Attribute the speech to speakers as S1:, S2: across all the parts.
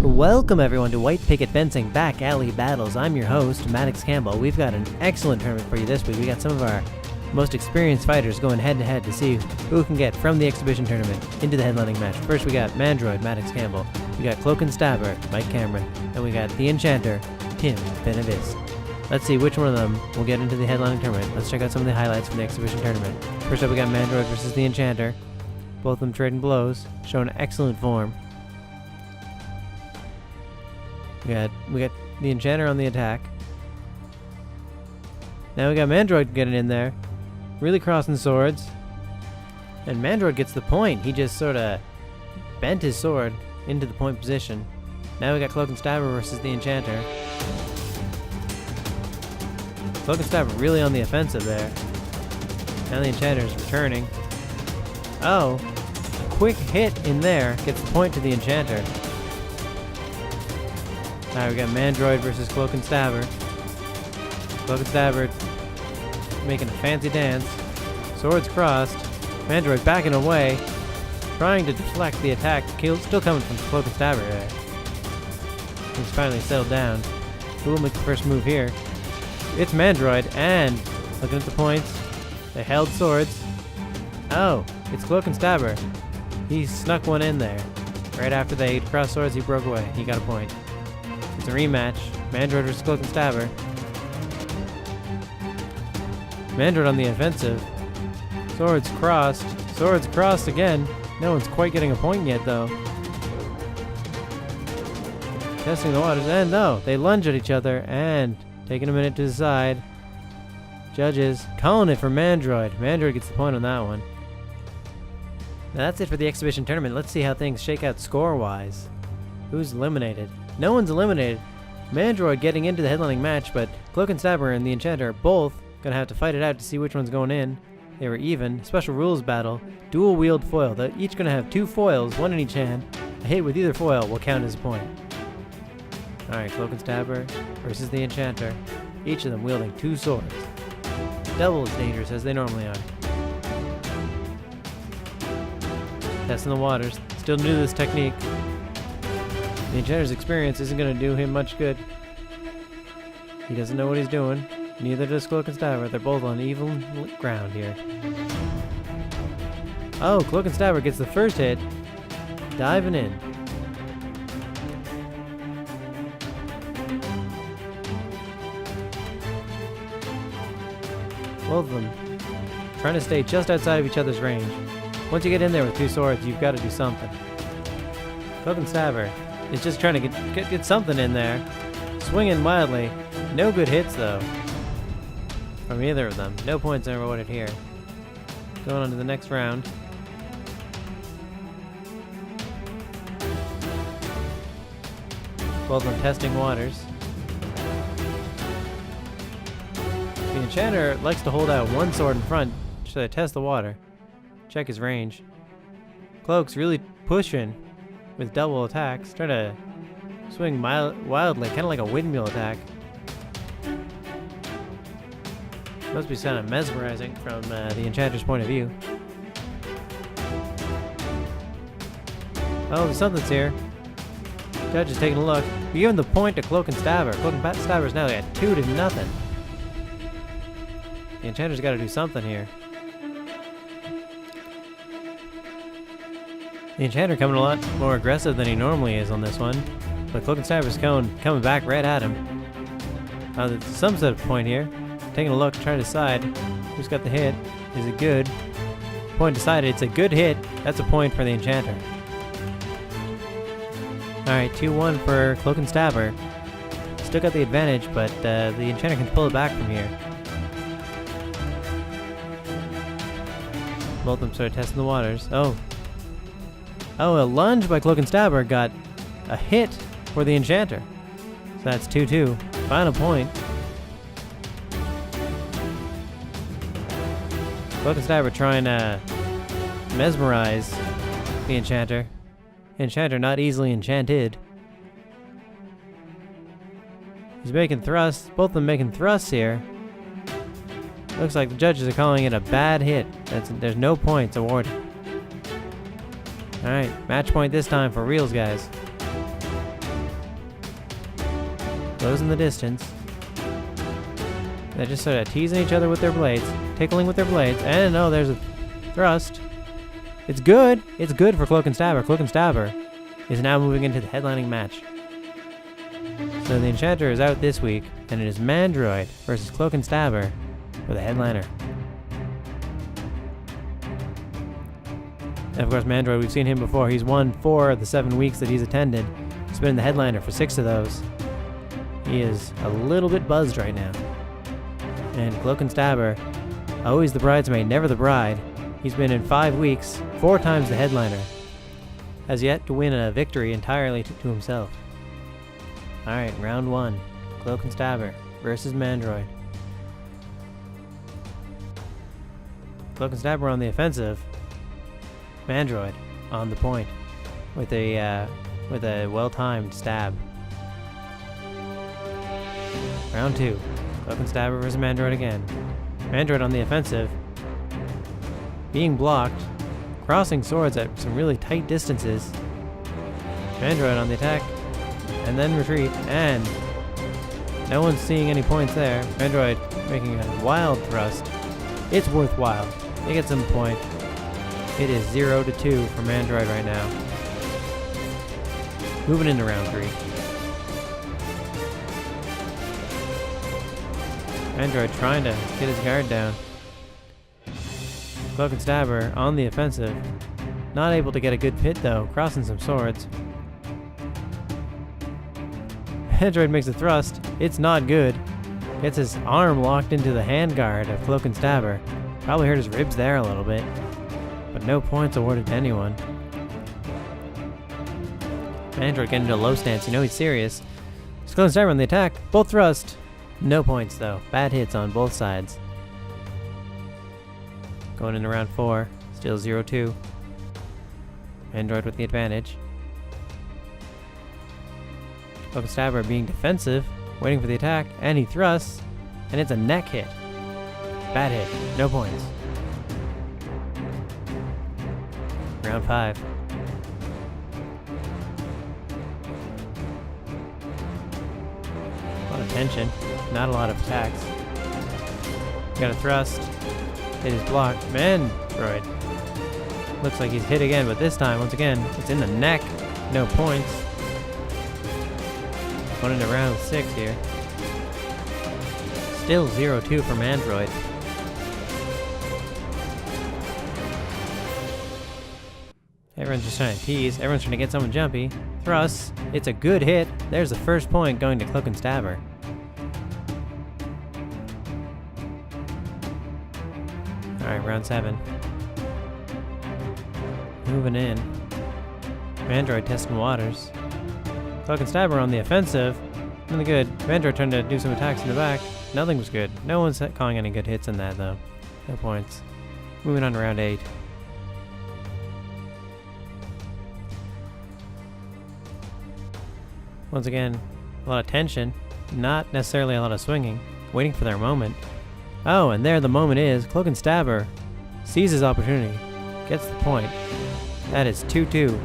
S1: Welcome everyone to White Picket Fencing Back Alley Battles. I'm your host, Maddox Campbell. We've got an excellent tournament for you this week. We got some of our most experienced fighters going head to head to see who can get from the exhibition tournament into the headlining match. First we got Mandroid, Maddox Campbell. We got Cloak and Stabber, Mike Cameron. And we got the Enchanter, Tim Benavis. Let's see which one of them will get into the headlining tournament. Let's check out some of the highlights from the exhibition tournament. First up we got Mandroid versus the Enchanter. Both of them trading blows, showing excellent form. We got the Enchanter on the attack. Now we got Mandroid getting in there, really crossing swords. And Mandroid gets the point. He just sort of bent his sword into the point position. Now we got Cloak and Stabber versus the Enchanter. Cloak and Stabber really on the offensive there. Now the Enchanter is returning. Oh, a quick hit in there gets the point to the Enchanter. Alright, we got Mandroid versus Cloak and Stabber. Cloak and Stabber making a fancy dance. Swords crossed. Mandroid backing away, trying to deflect the attack. Still coming from Cloak and Stabber there. He's finally settled down. Who will make the first move here? It's Mandroid, and looking at the points, they held swords. Oh, it's Cloak and Stabber. He snuck one in there. Right after they crossed swords, he broke away. He got a point. It's a rematch. Mandroid versus Cloak and Stabber. Mandroid on the offensive. Swords crossed. Swords crossed again. No one's quite getting a point yet, though. Testing the waters. And no, they lunge at each other and taking a minute to decide. Judges calling it for Mandroid. Mandroid gets the point on that one. Now that's it for the exhibition tournament. Let's see how things shake out score-wise. Who's eliminated? No one's eliminated. Mandroid getting into the headlining match, but Cloak and Stabber and the Enchanter are both gonna have to fight it out to see which one's going in. They were even. Special rules battle. Dual wield foil. They're each gonna have two foils, one in each hand. A hit with either foil will count as a point. Alright, Cloak and Stabber versus the Enchanter. Each of them wielding two swords. Double as dangerous as they normally are. Testing the waters. Still new to this technique. The Enchanter's experience isn't going to do him much good. He doesn't know what he's doing. Neither does Cloak and Stabber. They're both on even ground here. Oh, Cloak and Stabber gets the first hit. Diving in. Both of them trying to stay just outside of each other's range. Once you get in there with two swords, you've got to do something. Cloak and Stabber is just trying to get something in there. Swinging mildly. No good hits, though, from either of them. No points are awarded here. Going on to the next round. Both of them testing waters. The Enchanter likes to hold out one sword in front so they test the water. Check his range. Cloak's really pushing with double attacks, trying to swing wildly, kind of like a windmill attack. Must be kind of mesmerizing from the Enchanter's point of view. Oh, something's here. Judge is taking a look. You're giving the point to Cloak and Stabber. Cloak and Stabber's now at 2-0. The Enchanter's got to do something here. The Enchanter coming a lot more aggressive than he normally is on this one, but Cloak and Stabber's coming back right at him. There's some sort of point here. Taking a look, trying to decide who's got the hit. Is it good? Point decided. It's a good hit. That's a point for the Enchanter. Alright, 2-1 for Cloak and Stabber. Still got the advantage, but the Enchanter can pull it back from here. Both of them start testing the waters. Oh, a lunge by Cloak and Stabber got a hit for the Enchanter. So that's 2-2. Final point. Cloak and Stabber trying to mesmerize the Enchanter. Enchanter not easily enchanted. He's making thrusts. Both of them making thrusts here. Looks like the judges are calling it a bad hit. There's no points awarded. Alright, match point this time for reals, guys. Closing the distance. They're just sort of teasing each other with their blades, tickling with their blades, and oh, there's a thrust. It's good. It's good for Cloak and Stabber. Cloak and Stabber is now moving into the headlining match. So the Enchanter is out this week, and it is Mandroid versus Cloak and Stabber for the headliner. And of course, Mandroid, we've seen him before. He's won 4 of the 7 weeks that he's attended. He's been the headliner for 6 of those. He is a little bit buzzed right now. And Cloak and Stabber, always the bridesmaid, never the bride. He's been in 5 weeks, 4 times the headliner. Has yet to win a victory entirely to himself. Alright, round 1. Cloak and Stabber versus Mandroid. Cloak and Stabber on the offensive. Mandroid on the point with a well-timed stab. Round 2. Cloak and Stabber versus Mandroid again. Mandroid on the offensive. Being blocked. Crossing swords at some really tight distances. Mandroid on the attack. And then retreat. And no one's seeing any points there. Mandroid making a wild thrust. It's worthwhile. They get some point. It is 0-2 for Mandroid right now. Moving into round 3. Mandroid trying to get his guard down. Cloak and Stabber on the offensive. Not able to get a good hit though, crossing some swords. Mandroid makes a thrust. It's not good. Gets his arm locked into the handguard of Cloak and Stabber. Probably hurt his ribs there a little bit. But no points awarded to anyone. Mandroid getting into a low stance. You know he's serious. Cloak and Stabber on the attack. Both thrust. No points though. Bad hits on both sides. Going into round 4. Still 0-2. Mandroid with the advantage. Cloak and Stabber being defensive. Waiting for the attack. And he thrusts. And it's a neck hit. Bad hit. No points. Round 5. A lot of tension. Not a lot of attacks. Got a thrust. It is blocked. Mandroid. Looks like he's hit again, but this time, once again, it's in the neck. No points. Going into round 6 here. Still 0-2 for Mandroid. Everyone's just trying to tease. Everyone's trying to get someone jumpy. Thrust. It's a good hit. There's the first point going to Cloak and Stabber. Alright, round 7. Moving in. Mandroid testing waters. Cloak and Stabber on the offensive. Nothing good. Mandroid trying to do some attacks in the back. Nothing was good. No one's calling any good hits in that though. No points. Moving on to round 8. Once again, a lot of tension. Not necessarily a lot of swinging. Waiting for their moment. Oh, and there the moment is. Cloak and Stabber sees his opportunity. Gets the point. That is 2-2.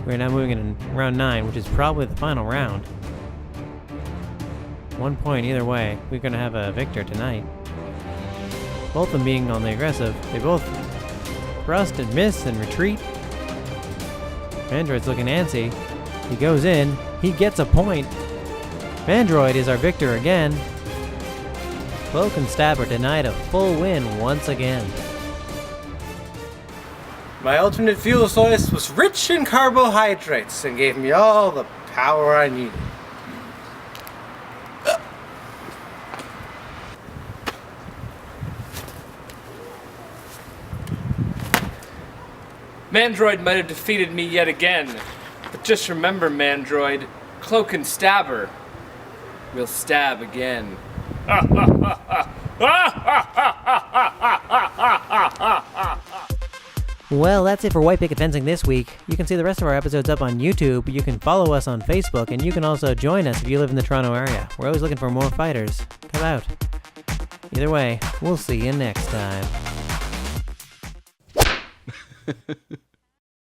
S1: We're now moving in round 9, which is probably the final round. 1 point either way. We're going to have a victor tonight. Both of them being on the aggressive. They both thrust and miss and retreat. Mandroid's looking antsy. He goes in. He gets a point. Mandroid is our victor again. Cloak and Stabber denied a full win once again.
S2: My alternate fuel source was rich in carbohydrates and gave me all the power I needed.
S3: Mandroid might have defeated me yet again, but just remember, Mandroid, Cloak and Stabber will stab again.
S1: Well, that's it for White Picket Fencing this week. You can see the rest of our episodes up on YouTube, you can follow us on Facebook, and you can also join us if you live in the Toronto area. We're always looking for more fighters. Come out. Either way, we'll see you next time.